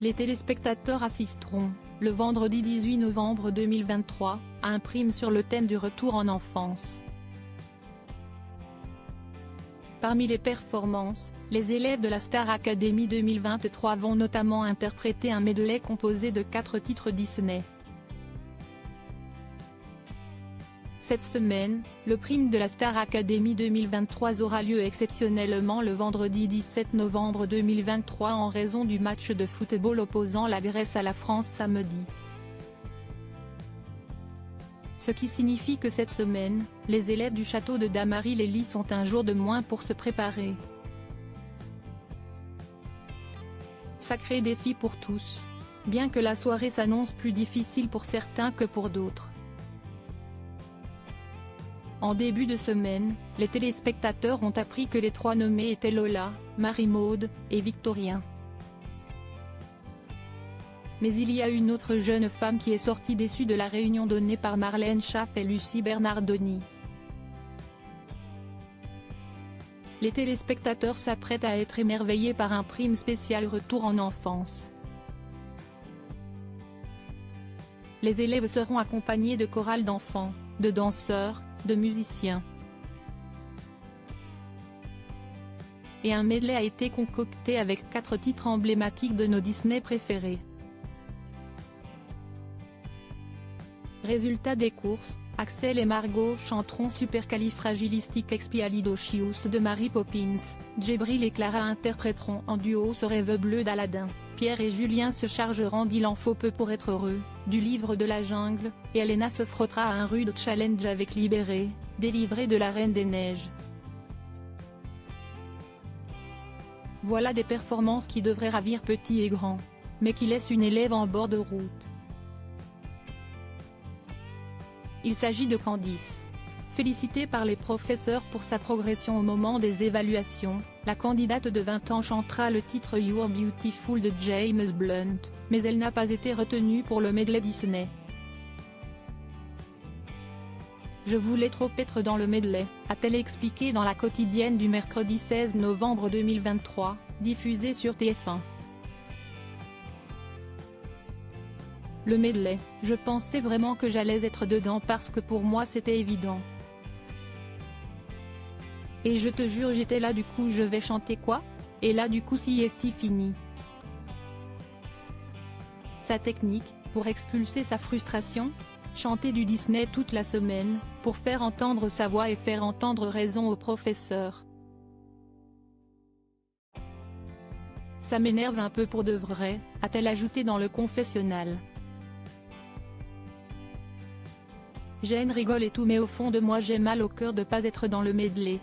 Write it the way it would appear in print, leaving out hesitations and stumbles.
Les téléspectateurs assisteront, le vendredi 18 novembre 2023, à un prime sur le thème du retour en enfance. Parmi les performances, les élèves de la Star Academy 2023 vont notamment interpréter un medley composé de 4 titres Disney. Cette semaine, le prime de la Star Academy 2023 aura lieu exceptionnellement le vendredi 17 novembre 2023 en raison du match de football opposant la Grèce à la France samedi. Ce qui signifie que cette semaine, les élèves du château de Damary-les-Lys ont un jour de moins pour se préparer. Sacré défi pour tous. Bien que la soirée s'annonce plus difficile pour certains que pour d'autres. En début de semaine, les téléspectateurs ont appris que les 3 nommés étaient Lola, Marie-Maude, et Victorien. Mais il y a une autre jeune femme qui est sortie déçue de la réunion donnée par Marlène Schaff et Lucie Bernardoni. Les téléspectateurs s'apprêtent à être émerveillés par un prime spécial retour en enfance. Les élèves seront accompagnés de chorales d'enfants, de danseurs, de musiciens. Et un medley a été concocté avec 4 titres emblématiques de nos Disney préférés. Résultat des courses, Axel et Margot chanteront Supercalifragilisticexpialidocious de Mary Poppins, Djibril et Clara interpréteront en duo Ce rêve bleu d'Aladin, Pierre et Julien se chargeront d'Il en faut peu pour être heureux, du livre de la jungle, et Elena se frottera à un rude challenge avec Libéré, délivré de la Reine des Neiges. Voilà des performances qui devraient ravir petits et grands, mais qui laissent une élève en bord de route. Il s'agit de Candice. Félicitée par les professeurs pour sa progression au moment des évaluations, la candidate de 20 ans chantera le titre You're Beautiful de James Blunt, mais elle n'a pas été retenue pour le medley Disney. Je voulais trop être dans le medley, a-t-elle expliqué dans la quotidienne du mercredi 16 novembre 2023, diffusée sur TF1. Le medley, je pensais vraiment que j'allais être dedans parce que pour moi c'était évident. Et je te jure j'étais là du coup je vais chanter quoi? Et là du coup si est fini. Sa technique, pour expulser sa frustration? Chanter du Disney toute la semaine, pour faire entendre sa voix et faire entendre raison au professeur. Ça m'énerve un peu pour de vrai, a-t-elle ajouté dans le confessionnal. Jane rigole et tout mais au fond de moi j'ai mal au cœur de pas être dans le medley,